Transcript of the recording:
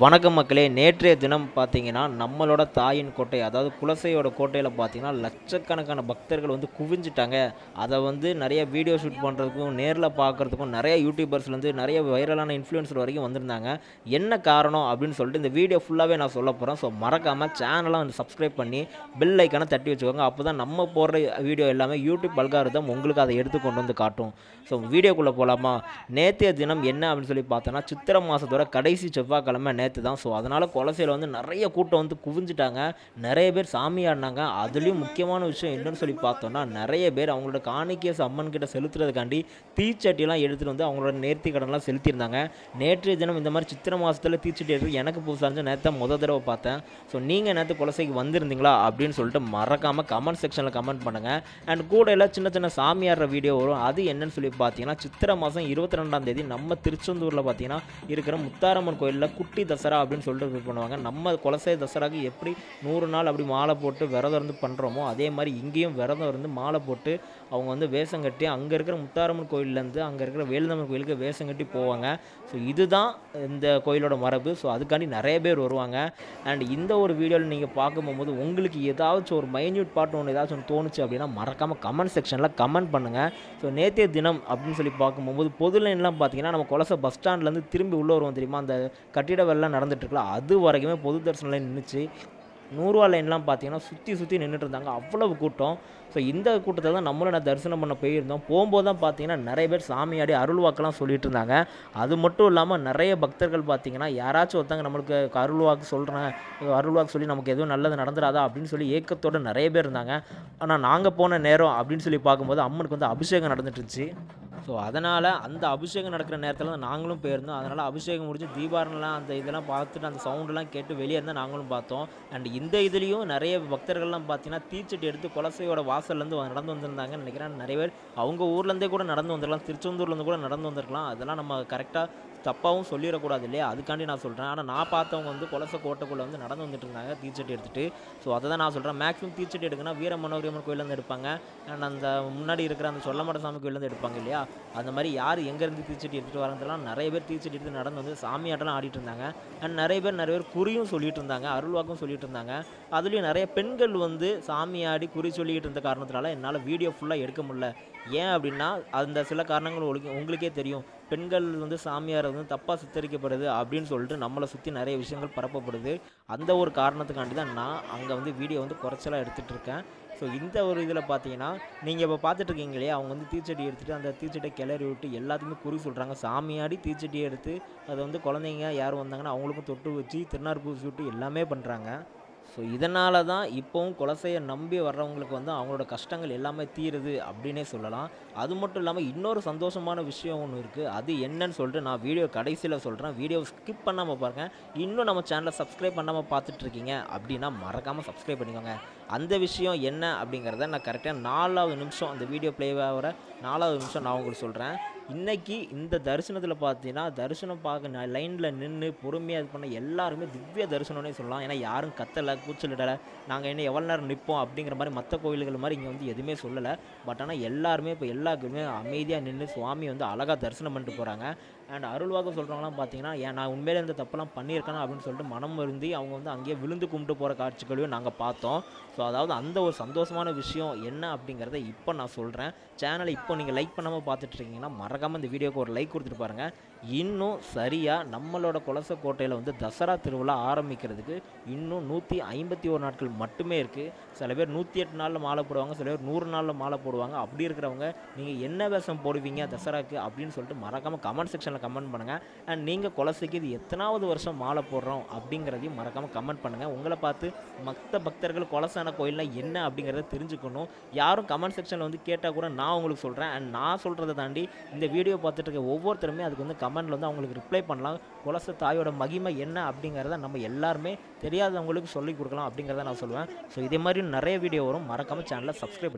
வணக்கம் மக்களே. நேற்றைய தினம் பார்த்தீங்கன்னா, நம்மளோட தாயின் கோட்டை, அதாவது குலசையோட கோட்டையில பார்த்தீங்கன்னா, லட்சக்கணக்கான பக்தர்கள் வந்து குவிஞ்சுட்டாங்க. அத வந்து நெறைய வீடியோ ஷூட் பண்ணுறதுக்கும், நேர்ல பார்க்கறதுக்கும் நெறைய யூடியூபர்ஸ்லேருந்து நெறைய வைரலான இன்ஃப்ளூயன்சர் வரைக்கும் வந்திருந்தாங்க. என்ன காரணம் அப்படின்னு சொல்லிட்டு இந்த வீடியோ ஃபுல்லாவே நான் சொல்லப் போறேன். ஸோ மறக்காம சேனல வந்து சப்ஸ்கிரைப் பண்ணி பெல் ஐக்கான தட்டி வச்சுக்கோங்க. அப்பதான் நம்ம போடுற வீடியோ எல்லாமே யூடியூப் அல்காரிதம் உங்களுக்கு அத எடுத்து கொண்டு வந்து காட்டும். ஸோ வீடியோக்குள்ள போலாமா? நேத்தைய தினம் என்ன அப்படின்னு சொல்லி பார்த்தோன்னா, சித்திரை மாசத்தோட கடைசி செவ்வாய்க்கிழமை நேத்து தான். ஸோ அதனால கொலசையில வந்து நெறைய கூட்டம் வந்து குவிஞ்சுட்டாங்க. நெறைய பேர் சாமி ஆடுனாங்க. அதுலயும் முக்கியமான விஷயம் என்னன்னு சொல்லி பார்த்தோம்னா, நெறைய பேர் அவங்களோட காணிக்கைய அம்மன் கிட்ட செலுத்துறதுக்காண்டி தீச்சட்டிலாம் எடுத்துட்டு வந்து அவங்களோட நேர்த்தி கடன்லாம் செலுத்தியிருந்தாங்க. நேற்றைய தினம் இந்த மாரி சித்திரை மாசத்துல தீச்சட்டி எடுக்கிறது எனக்கு புதுசா இருந்துச்சு. நேத்து தான் தடவ பார்த்தேன். ஸோ நீங்க நேத்து கொலசைக்கு வந்திருந்தீங்களா? அப்படின்னு சொல்லிட்டு மறக்காம கமெண்ட் செக்ஷன்ல கமெண்ட் பண்ணுங்க. அண்ட் கூடையில சின்ன சின்ன சாமி ஆடுற வீடியோ வரும். அது என்னன்னு சொல்லி பார்த்தீங்கன்னா, சித்திரை மாசம் 22ஆம் தேதி நம்ம திருச்செந்தூர்ல பார்த்தீங்கன்னா இருக்கிற முத்தாரம்மன் கோயில்ல குட்டி தசரா அப்படின்னு சொல்லிட்டு இது பண்ணுவாங்க. நம்ம குலசை தசராக்கு எப்படி 100 நாள் அப்படி மாலை போட்டு விரதம் இருந்து பண்ணுறோமோ, அதே மாதிரி இங்கேயும் விரதம் இருந்து மாலை போட்டு அவங்க வந்து வேஷம் கட்டி அங்கே இருக்கிற முத்தாரம்மன் கோயிலேருந்து அங்கே இருக்கிற வேலுந்தம்மன் கோயிலுக்கு வேஷம் கட்டி போவாங்க. ஸோ இதுதான் இந்த கோயிலோட மரபு. ஸோ அதுக்காண்டி நிறைய பேர் வருவாங்க. அண்ட் இந்த ஒரு வீடியோவில் நீங்கள் பார்க்க போகும்போது உங்களுக்கு ஏதாச்சும் ஒரு மைன்யூட் பார்ட் ஒன்று ஏதாச்சும் ஒன்று தோணுச்சு அப்படின்னா மறக்காமல் கமெண்ட் செக்ஷனில் கமெண்ட் பண்ணுங்கள். ஸோ நேற்றைய தினம் அப்படின்னு சொல்லி பார்க்கும்போது பொது லைன்லாம் பார்த்தீங்கன்னா நம்ம கொலசை பஸ் ஸ்டாண்ட்லேருந்து திரும்பி உள்ளே வருவோம் தெரியுமா, அந்த கட்டிட வேலைலாம் நடந்துட்டுருக்கலாம், அது வரைக்குமே பொது தரிசன லைன் நின்றுச்சு. 100 ரூபா லைன்லாம் பார்த்தீங்கன்னா சுற்றி நின்றுட்டு இருந்தாங்க, அவ்வளவு கூட்டம். ஸோ இந்த கூட்டத்தை தான் நம்மளும் நான் தரிசனம் பண்ண போயிருந்தோம். போகும்போது தான் பார்த்தீங்கன்னா நிறைய பேர் சாமியாடி அருள்வாக்கெல்லாம் சொல்லிட்டு இருந்தாங்க. அது மட்டும் இல்லாமல் நிறைய பக்தர்கள் பார்த்தீங்கன்னா யாராச்சும் ஒருத்தங்க நம்மளுக்கு அருள்வாக்கு சொல்கிறேன், அருள்வாக்கு சொல்லி நமக்கு எதுவும் நல்லது நடந்துடாதா அப்படின்னு சொல்லி ஏக்கத்தோடு நிறைய பேர் இருந்தாங்க. ஆனால் நாங்கள் போன நேரம் அப்படின்னு சொல்லி பார்க்கும்போது அம்மனுக்கு வந்து அபிஷேகம் நடந்துட்டு இருந்துச்சு. ஸோ அதனால் அந்த அபிஷேகம் நடக்கிற நேரத்தில் தான் நாங்களும் போயிருந்தோம். அதனால் அபிஷேகம் முடிஞ்சு தீபாரணைலாம் அந்த இதெல்லாம் பார்த்துட்டு அந்த சவுண்டெல்லாம் கேட்டு வெளியே இருந்தால் நாங்களும் பார்த்தோம். அண்ட் இந்த இதுலேயும் நிறைய பக்தர்கள்லாம் பார்த்தீங்கன்னா தீச்சட்டி எடுத்து கொலசையோட வாசல்லேருந்து நடந்து வந்திருந்தாங்கன்னு நினைக்கிறேன். நிறைய பேர் அவங்க ஊர்லேருந்தே கூட நடந்து வந்திருக்கலாம், திருச்செந்தூர்லேருந்து கூட நடந்து வந்திருக்கலாம். அதெல்லாம் நம்ம கரெக்டாக தப்பாகவும் சொல்லிடக்கூடாது இல்லையா, அதுக்காண்டி நான் சொல்கிறேன். ஆனால் நான் பார்த்தவங்க வந்து கொலசை கோட்டைக்குள்ளே வந்து நடந்து வந்துட்டு இருந்தாங்க தீச்சட்டி எடுத்துகிட்டு. ஸோ அதை தான் நான் சொல்கிறேன். மேக்ஸிமம் தீச்சட்டி எடுக்குன்னா வீர மனோகரியம்மன் கோயிலேருந்து எடுப்பாங்க. அண்ட் அந்த முன்னாடி இருக்கிற அந்த சொல்லமாட சாமி கோயிலேருந்து எடுப்பாங்க இல்லையா, அந்த மாதிரி யார் எங்கேருந்து தீச்சட்டி எடுத்துகிட்டு வரதெல்லாம் நிறைய பேர் தீச்சட்டி எடுத்து நடந்து வந்து சாமியாட்டெல்லாம் ஆடிட்டு இருந்தாங்க. அண்ட் நிறைய பேர் குறியும் சொல்லிட்டு இருந்தாங்க, அருள்வாக்கும் சொல்லிட்டு இருந்தாங்க. அதுலேயும் நிறைய பெண்கள் வந்து சாமி ஆடி குறி சொல்லிக்கிட்டு இருந்த காரணத்தினால என்னால் வீடியோ ஃபுல்லாக எடுக்க முடியல. ஏன் அப்படின்னா அந்த சில காரணங்கள் உங்களுக்கே தெரியும். பெண்கள் வந்து சாமியார் வந்து தப்பாக சித்தரிக்கப்படுது அப்படின்னு சொல்லிட்டு நம்மளை சுற்றி நிறைய விஷயங்கள் பரப்பப்படுது. அந்த ஒரு காரணத்துக்காண்டி தான் நான் அங்கே வந்து வீடியோ வந்து குறைச்சலாக எடுத்துகிட்டு இருக்கேன். ஸோ இந்த ஒரு இதில் பார்த்தீங்கன்னா நீங்கள் இப்போ பார்த்துட்ருக்கீங்க இல்லையா, அவங்க வந்து தீச்சட்டி எடுத்துகிட்டு அந்த தீச்சட்டியை கிளறி விட்டு எல்லாத்துக்குமே குறி சொல்கிறாங்க. சாமியாடி தீச்சட்டியை எடுத்து அதை வந்து குழந்தைங்க யாரும் வந்தாங்கன்னா அவங்களுக்கும் தொட்டு வச்சு திருநாறு பூசி விட்டு எல்லாமே பண்ணுறாங்க. ஸோ இதனால தான் இப்போவும் குலசையை நம்பி வர்றவங்களுக்கு வந்து அவங்களோட கஷ்டங்கள் எல்லாமே தீருது அப்படின்னே சொல்லலாம். அது மட்டும் இல்லாமல் இன்னொரு சந்தோஷமான விஷயம் ஒன்று இருக்குது. அது என்னன்னு சொல்லிட்டு நான் வீடியோ கடைசியில் சொல்கிறேன். வீடியோவை ஸ்கிப் பண்ணாமல் பாருங்கள். இன்னும் நம்ம சேனலை சப்ஸ்கிரைப் பண்ணாமல் பார்த்துட்ருக்கீங்க அப்படின்னா மறக்காமல் சப்ஸ்கிரைப் பண்ணிக்கோங்க. அந்த விஷயம் என்ன அப்படிங்கிறத நான் கரெக்டாக 4வது நிமிஷம் அந்த வீடியோ ப்ளே ஆகிற 4வது நிமிஷம் நான் உங்களுக்கு சொல்கிறேன். இன்றைக்கி இந்த தரிசனத்தில் பார்த்தீங்கன்னா தரிசனம் பார்க்க லைனில் நின்று பொறுமையாக இது பண்ண எல்லாருமே திவ்ய தரிசனம்னே சொல்லலாம். ஏன்னா யாரும் கத்தலை கூச்சலிடலை, நாங்கள் இன்னும் எவ்வளோ நேரம் நிற்போம் அப்படிங்கிற மாதிரி மற்ற கோயில்கள் மாதிரி இங்கே வந்து எதுவுமே சொல்லலை. பட் ஆனால் எல்லாருமே இப்போ எல்லாருக்குமே அமைதியாக நின்று சுவாமி வந்து அழகாக தரிசனம் பண்ணிட்டு போகிறாங்க. அண்ட் அருள்வாக்கு சொல்கிறவங்களாம் பார்த்தீங்கன்னா நான் உண்மையிலே இந்த தப்பெல்லாம் பண்ணியிருக்கேன் அப்படின்னு சொல்லிட்டு மனம் வருந்தி அவங்க வந்து அங்கேயே விழுந்து கும்பிட்டு போகிற காட்சிகளையும் நாங்கள் பார்த்தோம். ஸோ அதாவது அந்த ஒரு சந்தோஷமான விஷயம் என்ன அப்படிங்கிறத இப்போ நான் சொல்கிறேன். சேனலை இப்போ நீங்கள் லைக் பண்ணாமல் பார்த்துட்ருக்கீங்கன்னா மறக்காமல் இந்த வீடியோக்கு ஒரு லைக் கொடுத்துட்டு பாருங்கள். இன்னும் சரியாக நம்மளோட கொலசை கோட்டையில் வந்து தசரா திருவிழா ஆரம்பிக்கிறதுக்கு இன்னும் 151 நாட்கள் மட்டுமே இருக்குது. சில பேர் 108 நாளில் மாலை போடுவாங்க, சில பேர் 100 நாளில் மாலை போடுவாங்க. அப்படி இருக்கிறவங்க நீங்கள் என்ன வேஷம் போடுவீங்க தசராக்கு அப்படின்னு சொல்லிட்டு மறக்காமல் கமெண்ட் செக்ஷனில் கமெண்ட் பண்ணுங்கள். அண்ட் நீங்கள் கொலசைக்கு இது எத்தனாவது வருஷம் மாலை போடுறோம் அப்படிங்கிறதையும் மறக்காமல் கமெண்ட் பண்ணுங்கள். உங்களை பார்த்து மற்ற பக்தர்கள் கொலசான கோயிலில் என்ன அப்படிங்கிறத தெரிஞ்சுக்கணும். யாரும் கமெண்ட் செக்ஷனில் வந்து கேட்டால் கூட நான் உங்களுக்கு சொல்கிறேன். அண்ட் நான் சொல்கிறத தாண்டி இந்த வீடியோ பார்த்துட்டு இருக்க ஒவ்வொருத்தருமே அதுக்கு வந்து கமெண்ட்டில் வந்து அவங்களுக்கு ரிப்ளை பண்ணலாம். கொலசை தாயோட மகிமை என்ன அப்படிங்கிறத நம்ம எல்லாருமே தெரியாதவங்களுக்கு சொல்லிக் கொடுக்கலாம் அப்படிங்கிறத நான் சொல்லுவேன். ஸோ இதே மாதிரி நிறைய வீடியோ வரும். மறக்காமல் சேனலை சப்ஸ்கிரைப்